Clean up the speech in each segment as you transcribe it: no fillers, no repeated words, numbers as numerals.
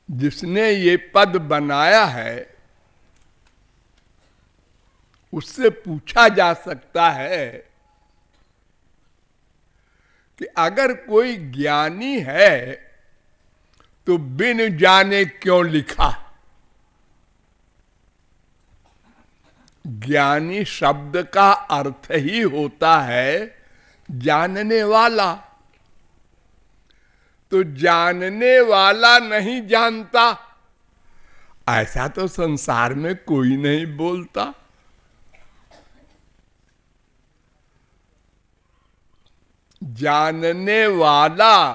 जिसने ये पद बनाया है उससे पूछा जा सकता है कि अगर कोई ज्ञानी है तो बिन जाने क्यों लिखा। ज्ञानी शब्द का अर्थ ही होता है जानने वाला। तो जानने वाला नहीं जानता, ऐसा तो संसार में कोई नहीं बोलता। जानने वाला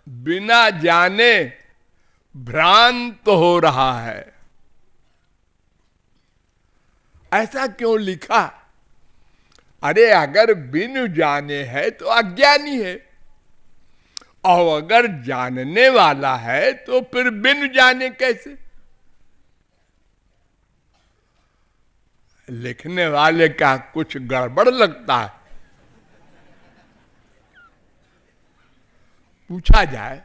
बिना जाने भ्रांत हो रहा है, ऐसा क्यों लिखा? अरे अगर बिन जाने है तो अज्ञानी है, और अगर जानने वाला है तो फिर बिन जाने कैसे? लिखने वाले का कुछ गड़बड़ लगता है। पूछा जाए,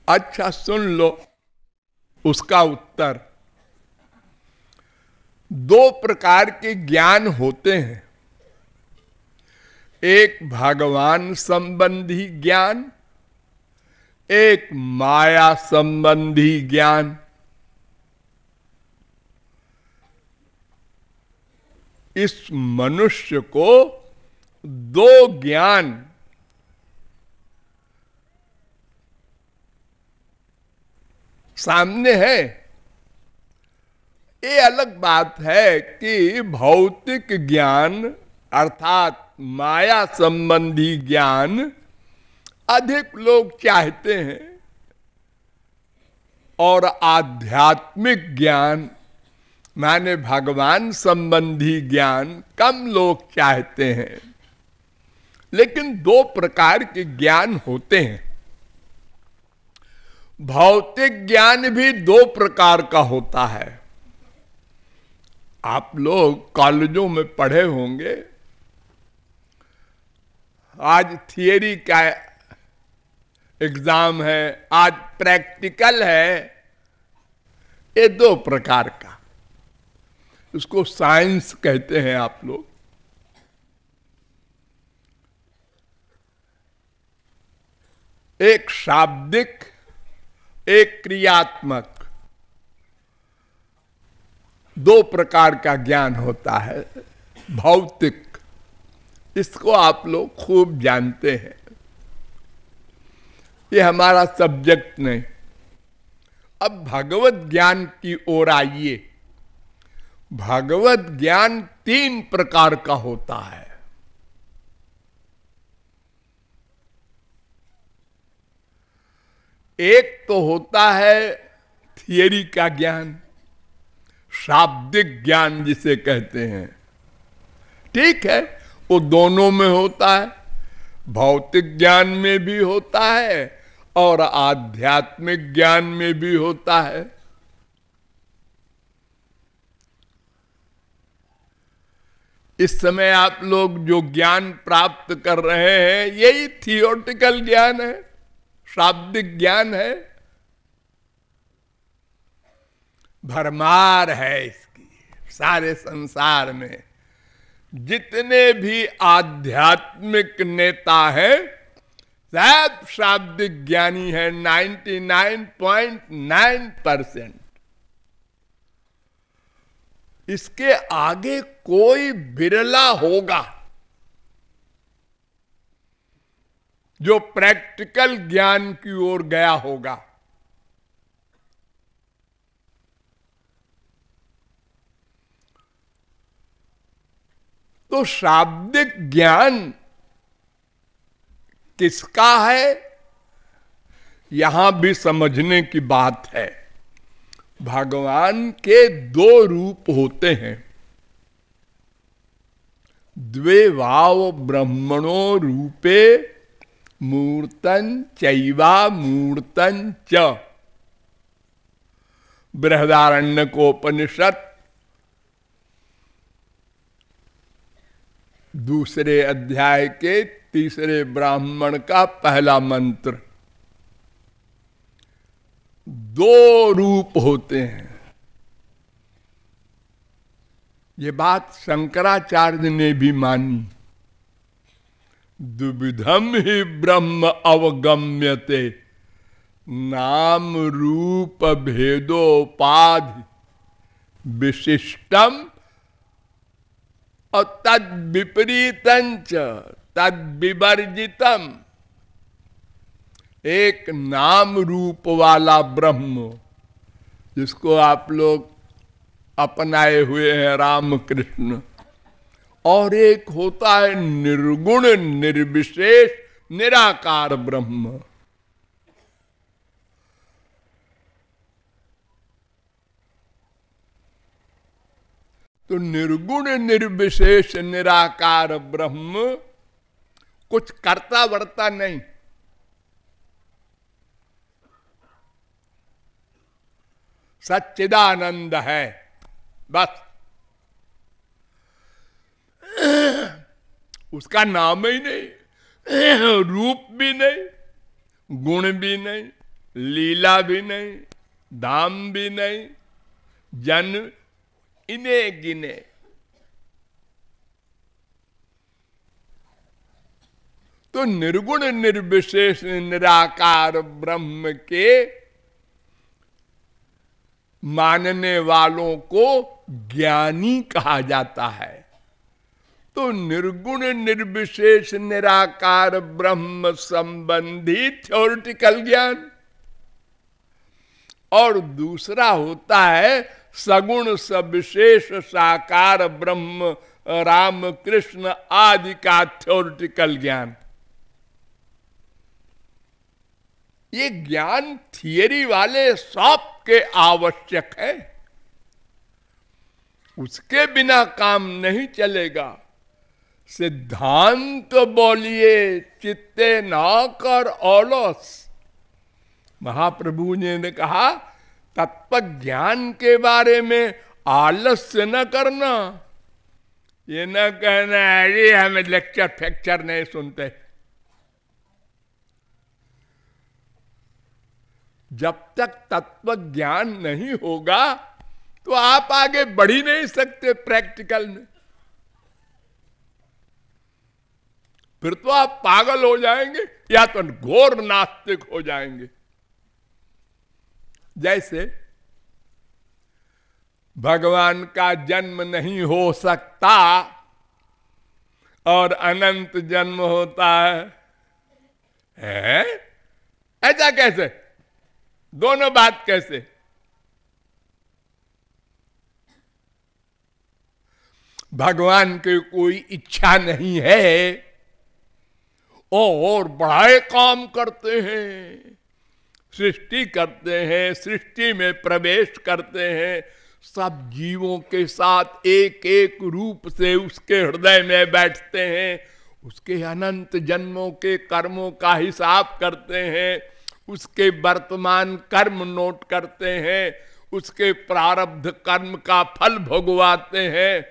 अच्छा सुन लो उसका उत्तर। दो प्रकार के ज्ञान होते हैं, एक भगवान संबंधी ज्ञान, एक माया संबंधी ज्ञान। इस मनुष्य को दो ज्ञान सामने है। ये अलग बात है कि भौतिक ज्ञान अर्थात माया संबंधी ज्ञान अधिक लोग चाहते हैं और आध्यात्मिक ज्ञान माने भगवान संबंधी ज्ञान कम लोग चाहते हैं। लेकिन दो प्रकार के ज्ञान होते हैं। भौतिक ज्ञान भी दो प्रकार का होता है। आप लोग कॉलेजों में पढ़े होंगे, आज थियरी का एग्जाम है, आज प्रैक्टिकल है। ये दो प्रकार का, उसको साइंस कहते हैं आप लोग। एक शाब्दिक, एक क्रियात्मक, दो प्रकार का ज्ञान होता है। भौतिक, इसको आप लोग खूब जानते हैं, ये हमारा सब्जेक्ट नहीं। अब भगवत ज्ञान की ओर आइए। भगवत ज्ञान तीन प्रकार का होता है। एक तो होता है थियरी का ज्ञान, शाब्दिक ज्ञान जिसे कहते हैं। ठीक है, वो दोनों में होता है, भौतिक ज्ञान में भी होता है और आध्यात्मिक ज्ञान में भी होता है। इस समय आप लोग जो ज्ञान प्राप्त कर रहे हैं यही थियोटिकल ज्ञान है, शाब्दिक ज्ञान है। भरमार है इसकी सारे संसार में। जितने भी आध्यात्मिक नेता हैं सब शाब्दिक ज्ञानी है, 99.9%। इसके आगे कोई बिरला होगा जो प्रैक्टिकल ज्ञान की ओर गया होगा। तो शाब्दिक ज्ञान किसका है, यहां भी समझने की बात है। भगवान के दो रूप होते हैं। द्वे वाव ब्रह्मणो रूपे मूर्तन चैवा मूर्तन च। बृहदारण्यकोपनिषद दूसरे अध्याय के तीसरे ब्राह्मण का पहला मंत्र। दो रूप होते हैं। ये बात शंकराचार्य ने भी मानी। द्विविधम ही ब्रह्म अवगम्यते नाम रूप भेदोपाधि विशिष्टम और तद विपरीतंच तद विवर्जितम। एक नाम रूप वाला ब्रह्म जिसको आप लोग अपनाए हुए हैं रामकृष्ण, और एक होता है निर्गुण निर्विशेष निराकार ब्रह्म। तो निर्गुण निर्विशेष निराकार ब्रह्म कुछ करता वर्ता नहीं, सच्चिदानंद है बस। उसका नाम ही नहीं, रूप भी नहीं, गुण भी नहीं, लीला भी नहीं, धाम भी नहीं, जन्म इन्हें गिने। तो निर्गुण निर्विशेष निराकार ब्रह्म के मानने वालों को ज्ञानी कहा जाता है। तो निर्गुण निर्विशेष निराकार ब्रह्म संबंधी थ्योरिटिकल ज्ञान, और दूसरा होता है सगुण सविशेष साकार ब्रह्म राम कृष्ण आदि का थ्योरिटिकल ज्ञान। ये ज्ञान थियरी वाले सब के आवश्यक है, उसके बिना काम नहीं चलेगा। सिद्धांत बोलिए चित्ते ना कर औलस। महाप्रभु ने कहा तत्व ज्ञान के बारे में आलस्य न करना। ये न कहना अरे हमें लेक्चर फैक्चर नहीं सुनते। जब तक तत्व ज्ञान नहीं होगा तो आप आगे बढ़ ही नहीं सकते प्रैक्टिकल में। फिर तो आप पागल हो जाएंगे या तो घोर नास्तिक हो जाएंगे। जैसे भगवान का जन्म नहीं हो सकता और अनंत जन्म होता है? ऐसा कैसे? दोनों बात कैसे? भगवान की कोई इच्छा नहीं है और बड़े काम करते हैं, सृष्टि करते हैं, सृष्टि में प्रवेश करते हैं, सब जीवों के साथ एक एक रूप से उसके हृदय में बैठते हैं, उसके अनंत जन्मों के कर्मों का हिसाब करते हैं, उसके वर्तमान कर्म नोट करते हैं, उसके प्रारब्ध कर्म का फल भोगवाते हैं,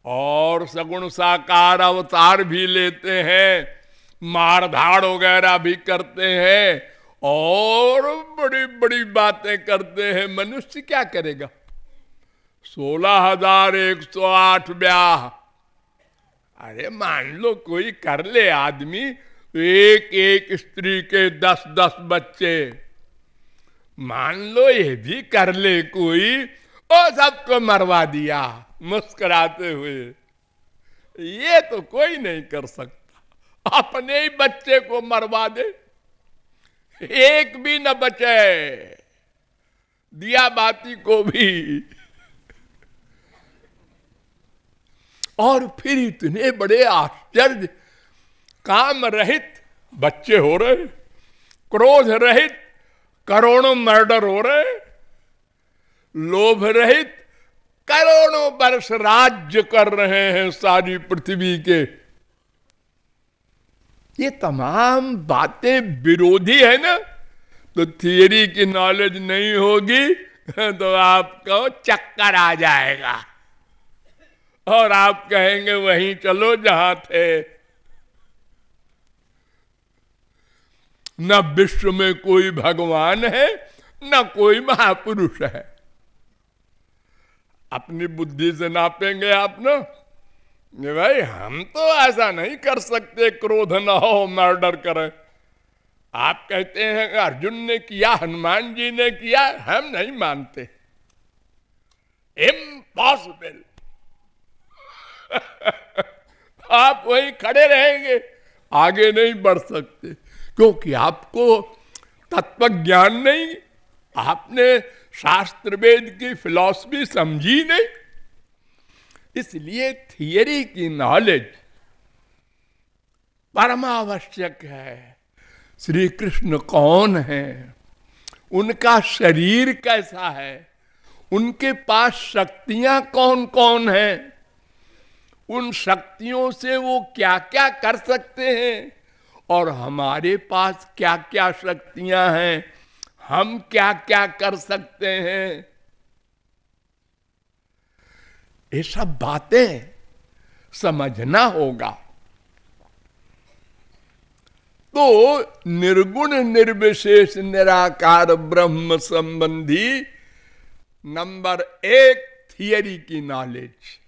और सगुण साकार अवतार भी लेते हैं, मारधाड़ वगैरह भी करते हैं, और बड़ी बड़ी बातें करते हैं। मनुष्य क्या करेगा? 16,108 ब्याह। अरे मान लो कोई कर ले आदमी, एक एक स्त्री के 10-10 बच्चे, मान लो ये भी कर ले कोई, और सबको मरवा दिया मुस्कुराते हुए। ये तो कोई नहीं कर सकता। अपने ही बच्चे को मरवा दे, एक भी न बचे, दिया बाती को भी। और फिर इतने बड़े आश्चर्य, काम रहित बच्चे हो रहे, क्रोध रहित करोड़ों मर्डर हो रहे, लोभ रहित करोड़ों वर्ष राज्य कर रहे हैं सारी पृथ्वी के। ये तमाम बातें विरोधी है ना। तो थियरी की नॉलेज नहीं होगी तो आपको चक्कर आ जाएगा और आप कहेंगे वहीं चलो जहां थे। न विश्व में कोई भगवान है, न कोई महापुरुष है। अपनी बुद्धि से नापेंगे आप ना, भाई हम तो ऐसा नहीं कर सकते, क्रोध न हो मर्डर करें। आप कहते हैं अर्जुन ने किया, हनुमान जी ने किया, हम नहीं मानते, इम्पॉसिबल। आप वहीं खड़े रहेंगे, आगे नहीं बढ़ सकते, क्योंकि आपको तत्व ज्ञान नहीं, आपने शास्त्र वेद की फिलॉसफी समझी नहीं। इसलिए थियरी की नॉलेज परमावश्यक है। श्री कृष्ण कौन है, उनका शरीर कैसा है, उनके पास शक्तियां कौन कौन हैं, उन शक्तियों से वो क्या क्या कर सकते हैं, और हमारे पास क्या क्या शक्तियां हैं, हम क्या क्या कर सकते हैं। ये सब बातें समझना होगा। तो निर्गुण निर्विशेष निराकार ब्रह्म संबंधी नंबर 1 थियरी की नॉलेज।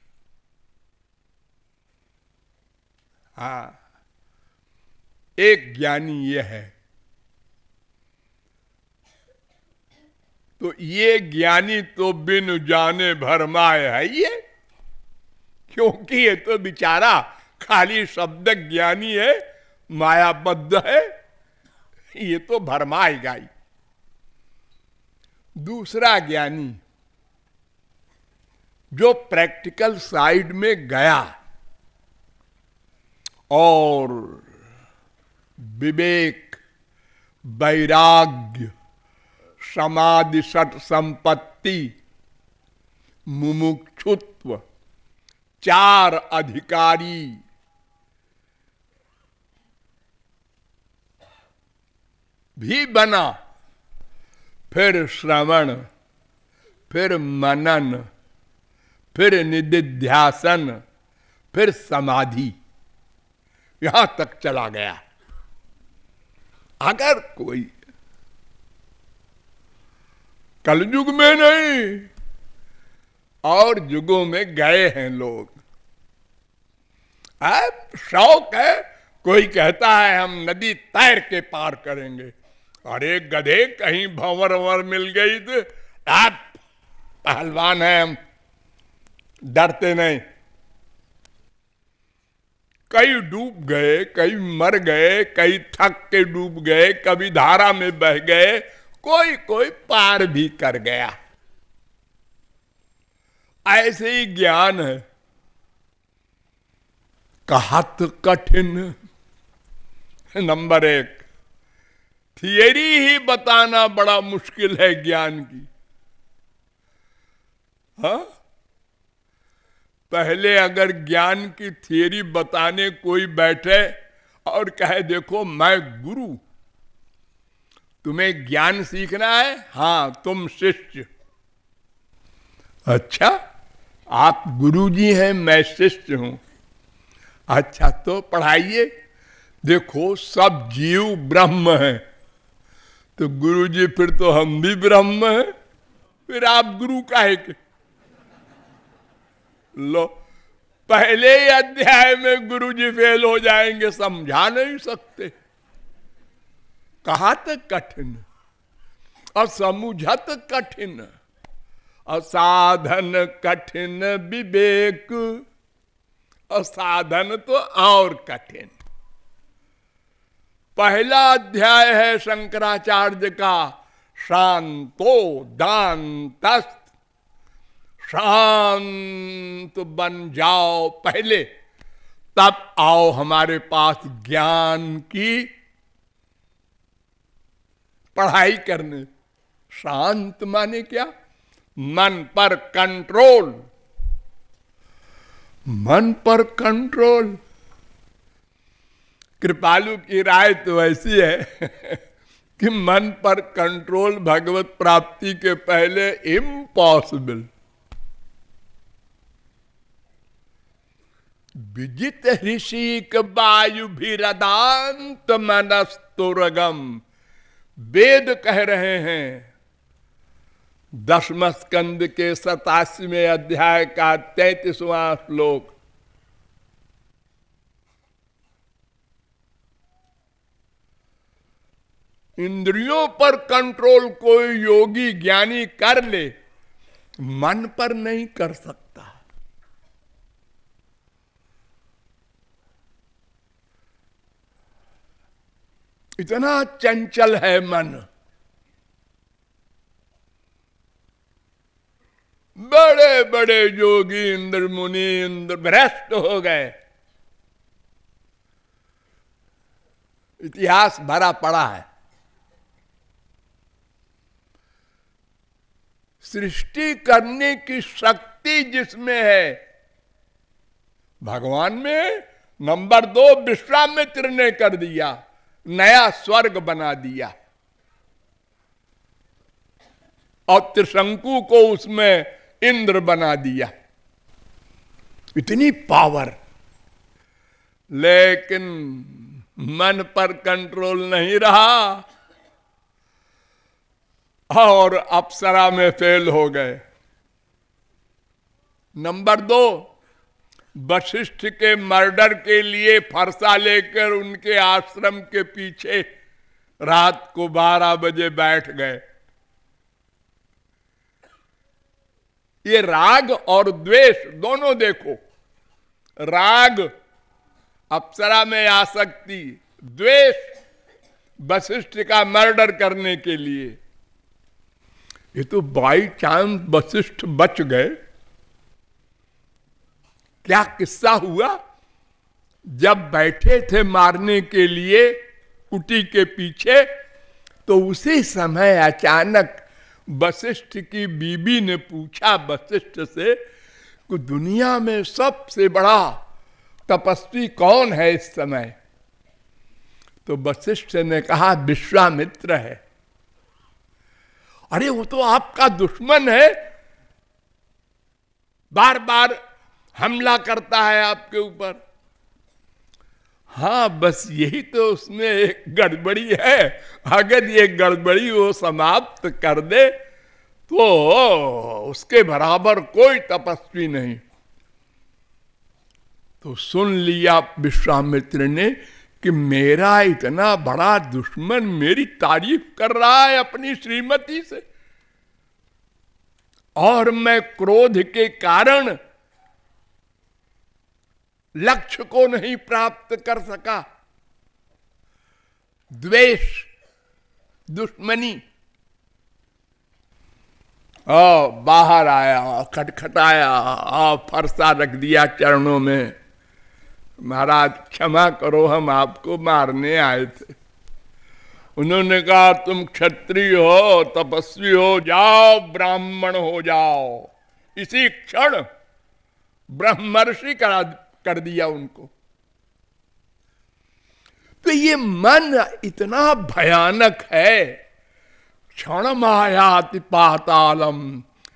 हाँ, एक ज्ञानी ये है। तो ये ज्ञानी तो बिन जाने भरमाए है ये, क्योंकि ये तो बेचारा खाली शब्द ज्ञानी है, मायाबद्ध है, ये तो भरमाएगा ही। दूसरा ज्ञानी जो प्रैक्टिकल साइड में गया और विवेक, वैराग्य, समाधि, सत संपत्ति, मुमुक्षुत्व, 4 अधिकारी, भी बना, फिर श्रवण, फिर मनन, फिर निदिध्यासन, फिर समाधि, यहां तक चला गया। अगर कोई कलयुग में नहीं और युगों में गए हैं लोग, अब शौक है, कोई कहता है हम नदी तैर के पार करेंगे, अरे गधे कहीं भंवर वंवर मिल गई तो आप पहलवान हैं, हम डरते नहीं। कई डूब गए, कई मर गए, कई थक के डूब गए, कभी धारा में बह गए, कोई कोई पार भी कर गया। ऐसे ही ज्ञान है, कहत कठिन। नंबर 1 थियरी ही बताना बड़ा मुश्किल है ज्ञान की। हाँ, पहले अगर ज्ञान की थियरी बताने कोई बैठे और कहे देखो मैं गुरु, तुम्हें ज्ञान सीखना है, हाँ तुम शिष्य। अच्छा, आप गुरुजी हैं, मैं शिष्य हूं। अच्छा तो पढ़ाइए। देखो सब जीव ब्रह्म है, तो गुरुजी फिर तो हम भी ब्रह्म हैं, फिर आप गुरु काहे के? लो, पहले ही अध्याय में गुरुजी फेल हो जाएंगे, समझा नहीं सकते। कहत कठिन, असमुझत कठिन, असाधन कठिन विवेक। असाधन तो और कठिन। पहला अध्याय है शंकराचार्य का, शांतो दांतस्थ, शांत बन जाओ पहले, तब आओ हमारे पास ज्ञान की पढ़ाई करने। शांत माने क्या? मन पर कंट्रोल। मन पर कंट्रोल। कृपालु की राय तो ऐसी है कि मन पर कंट्रोल भगवत प्राप्ति के पहले इम्पॉसिबल। विजित ऋषिक वायु भीरदांत मनस्तुरगम। वेद कह रहे हैं 10वें स्कंद के 87वें अध्याय का 33वां श्लोक। इंद्रियों पर कंट्रोल कोई योगी ज्ञानी कर ले, मन पर नहीं कर सकता। इतना चंचल है मन। बड़े बड़े योगी इंद्र मुनि इंद्र भ्रष्ट हो गए, इतिहास भरा पड़ा है। सृष्टि करने की शक्ति जिसमें है, भगवान में। नंबर 2, विश्वामित्र ने कर दिया, नया स्वर्ग बना दिया और त्रिशंकु को उसमें इंद्र बना दिया। इतनी पावर, लेकिन मन पर कंट्रोल नहीं रहा और अप्सरा में फेल हो गए। नंबर 2, वशिष्ठ के मर्डर के लिए फरसा लेकर उनके आश्रम के पीछे रात को 12 बजे बैठ गए। ये राग और द्वेष दोनों देखो। राग अप्सरा में आसक्ति, द्वेष वशिष्ठ का मर्डर करने के लिए। ये तो बाई चांस वशिष्ठ बच गए। क्या किस्सा हुआ, जब बैठे थे मारने के लिए कुटी के पीछे, तो उसी समय अचानक वशिष्ठ की बीबी ने पूछा वशिष्ठ से कि दुनिया में सबसे बड़ा तपस्वी कौन है इस समय? तो वशिष्ठ ने कहा विश्वामित्र है। अरे वो तो आपका दुश्मन है, बार बार हमला करता है आपके ऊपर। हाँ, बस यही तो उसमें एक गड़बड़ी है। अगर ये गड़बड़ी वो समाप्त कर दे तो उसके बराबर कोई तपस्वी नहीं। तो सुन लिया विश्वामित्र ने कि मेरा इतना बड़ा दुश्मन मेरी तारीफ कर रहा है अपनी श्रीमती से, और मैं क्रोध के कारण लक्ष्य को नहीं प्राप्त कर सका। द्वेष, दुश्मनी। बाहर आया, खटखटाया, फरसा रख दिया चरणों में। महाराज क्षमा करो, हम आपको मारने आए थे। उन्होंने कहा तुम क्षत्रिय हो, तपस्वी हो, जाओ ब्राह्मण हो जाओ। इसी क्षण ब्रह्मर्षि कर दिया उनको। तो ये मन इतना भयानक है। क्षणम आयाति पातालम,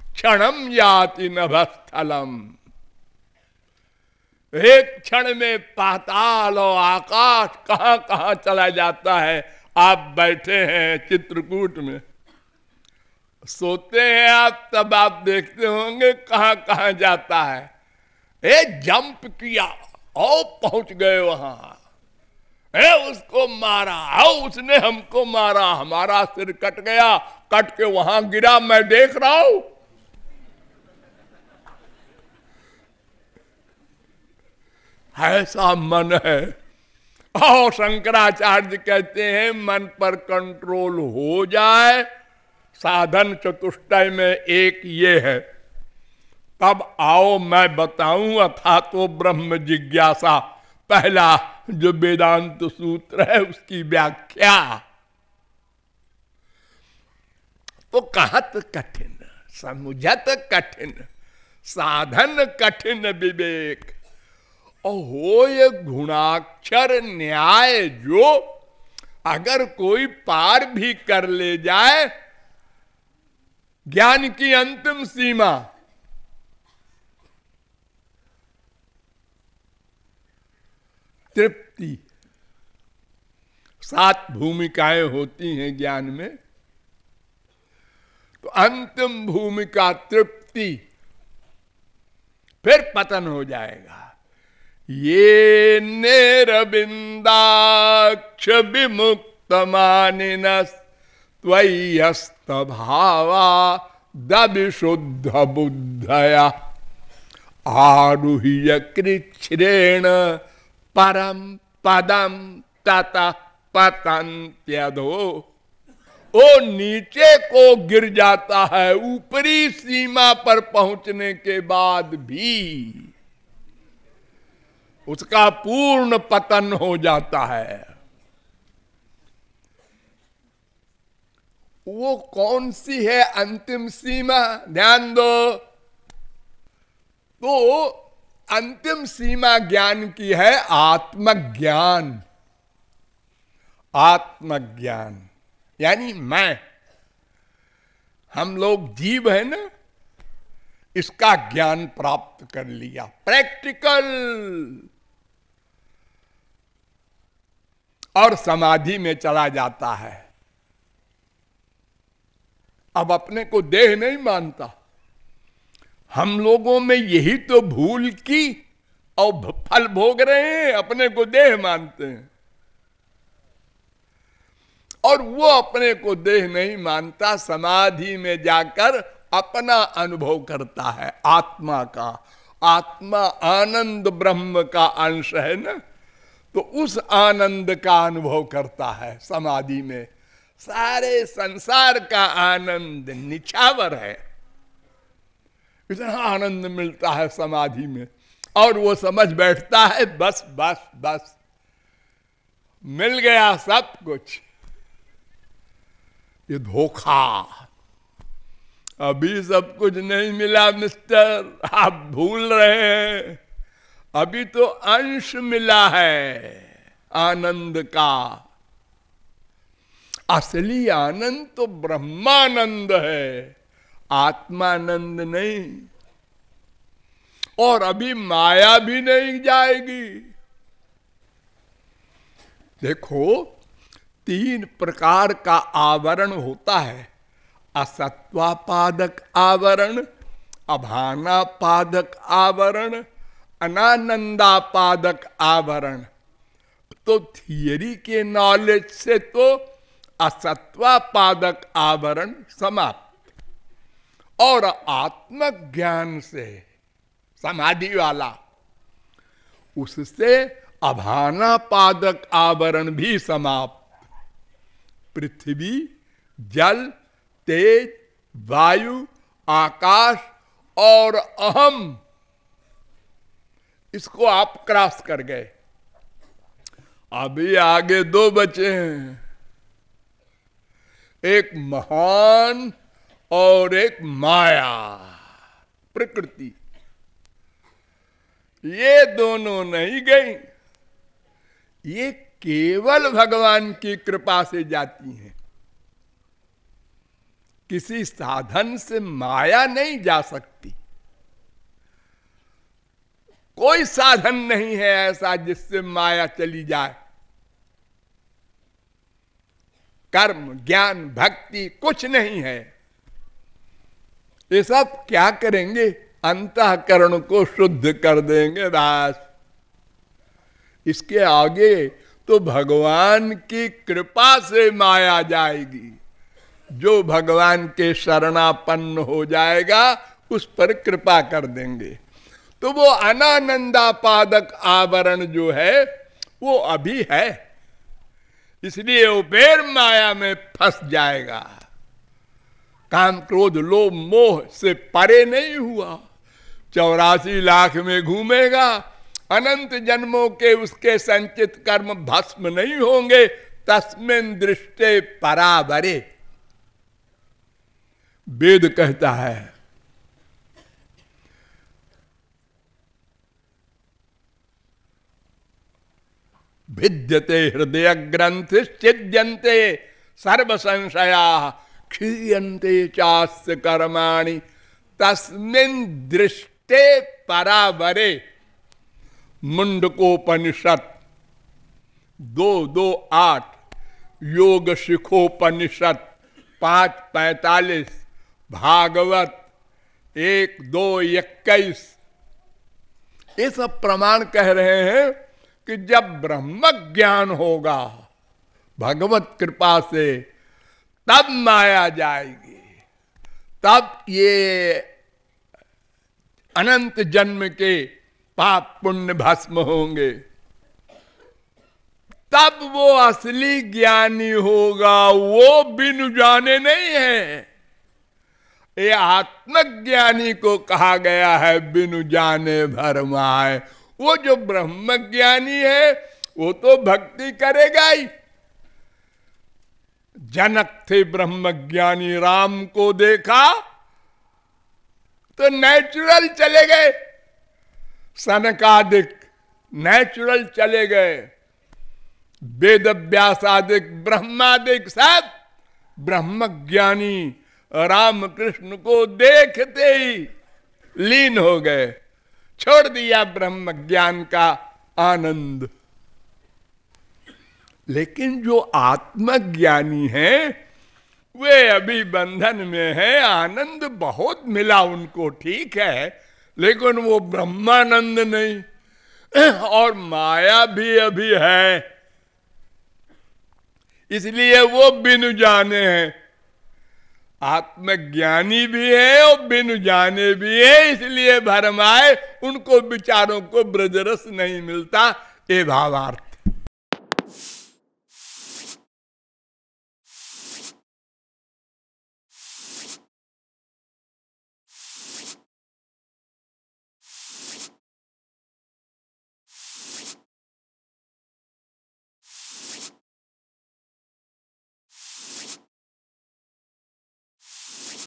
क्षणम याति नभस्थलम। एक क्षण में पाताल और आकाश कहां कहां चला जाता है। आप बैठे हैं चित्रकूट में, सोते हैं आप, तब आप देखते होंगे कहां कहां जाता है। जंप किया और पहुंच गए वहां, उसको मारा, उसने हमको मारा, हमारा सिर कट गया, कट के वहां गिरा, मैं देख रहा हूं। ऐसा मन है। और शंकराचार्य कहते हैं मन पर कंट्रोल हो जाए, साधन चतुष्टय में एक ये है। तब आओ मैं बताऊं अथा तो ब्रह्म जिज्ञासा, पहला जो वेदांत सूत्र है उसकी व्याख्या। तो कहत कठिन, समुझत कठिन, साधन कठिन विवेक। हो ये गुणाक्षर न्याय जो अगर कोई पार भी कर ले जाए, ज्ञान की अंतिम सीमा, तृप्ति। 7 भूमिकाएं होती हैं ज्ञान में। तो अंतिम भूमिका तृप्ति, फिर पतन हो जाएगा। ये नेरबिंदाक्ष विमुक्त मानिनस् त्वय्यस्त भावा दविशुद्ध बुद्धया आरुह्य कृच्छ्रेण परम पदम ततः पतन्त्यधो। वो नीचे को गिर जाता है, ऊपरी सीमा पर पहुंचने के बाद भी उसका पूर्ण पतन हो जाता है। वो कौन सी है अंतिम सीमा? ध्यान दो। तो अंतिम सीमा ज्ञान की है आत्मज्ञान। आत्मज्ञान यानी मैं, हम लोग जीव है ना, इसका ज्ञान प्राप्त कर लिया, प्रैक्टिकल, और समाधि में चला जाता है। अब अपने को देह नहीं मानता। हम लोगों में यही तो भूल की और फल भोग रहे हैं, अपने को देह मानते हैं। और वो अपने को देह नहीं मानता, समाधि में जाकर अपना अनुभव करता है आत्मा का। आत्मा आनंद ब्रह्म का अंश है ना, तो उस आनंद का अनुभव करता है समाधि में। सारे संसार का आनंद निछावर है, इतना आनंद मिलता है समाधि में। और वो समझ बैठता है बस बस बस, मिल गया सब कुछ। ये धोखा, अभी सब कुछ नहीं मिला मिस्टर, आप भूल रहे हैं। अभी तो अंश मिला है आनंद का। असली आनंद तो ब्रह्मानंद है, आत्मानंद नहीं। और अभी माया भी नहीं जाएगी। देखो, 3 प्रकार का आवरण होता है। असत्वापादक आवरण, अभानापादक आवरण, अनानंदापादक आवरण। तो थियरी के नॉलेज से तो असत्वापादक आवरण समाप्त, और आत्मज्ञान से समाधि वाला, उससे अभानापादक आवरण भी समाप्त। पृथ्वी, जल, तेज, वायु, आकाश और अहम, इसको आप क्रॉस कर गए। अभी आगे 2 बचे हैं, एक महान और एक माया, प्रकृति। ये दोनों नहीं गई, ये केवल भगवान की कृपा से जाती हैं। किसी साधन से माया नहीं जा सकती। कोई साधन नहीं है ऐसा जिससे माया चली जाए। कर्म, ज्ञान, भक्ति कुछ नहीं है। ये सब क्या करेंगे? अंतःकरण को शुद्ध कर देंगे बस। इसके आगे तो भगवान की कृपा से माया जाएगी। जो भगवान के शरणापन्न हो जाएगा उस पर कृपा कर देंगे। तो वो अनानंदापादक आवरण जो है वो अभी है, इसलिए वो फिर माया में फंस जाएगा। काम, क्रोध, लोभ, मोह से परे नहीं हुआ, 84 लाख में घूमेगा। अनंत जन्मों के उसके संचित कर्म भस्म नहीं होंगे। तस्मिन् दृष्टे परावरे, वेद कहता है। भिद्यते हृदय ग्रंथ छिद्यन्ते सर्व संशया क्षीयन्ते चास्य कर्माणि तस्मिन् दृष्टे परावरे। मुंडकोपनिषद 2:2:8, योग शिखोपनिषद 5:45, भागवत 1:2:21 ये सब प्रमाण कह रहे हैं कि जब ब्रह्म ज्ञान होगा भगवत कृपा से, तब माया जाएगी, तब ये अनंत जन्म के पाप पुण्य भस्म होंगे, तब वो असली ज्ञानी होगा। वो बिनु जाने नहीं है। ये आत्मज्ञानी को कहा गया है बिनु जाने भरमाए। वो जो ब्रह्म ज्ञानी है वो तो भक्ति करेगा ही। जनक थे ब्रह्म ज्ञानी, राम को देखा तो नेचुरल चले गए, सनकादिक नेचुरल चले गए, वेद व्यासादिक ब्रह्मादिक सब ब्रह्म ज्ञानी राम कृष्ण को देखते ही लीन हो गए, छोड़ दिया ब्रह्म ज्ञान का आनंद। लेकिन जो आत्मज्ञानी हैं वे अभी बंधन में है। आनंद बहुत मिला उनको, ठीक है, लेकिन वो ब्रह्मानंद नहीं और माया भी अभी है, इसलिए वो बिनु जाने हैं। आत्मज्ञानी भी है और बिनु जाने भी है, इसलिए भरमाए उनको विचारों को ब्रजरस नहीं मिलता। ये भावार्थ।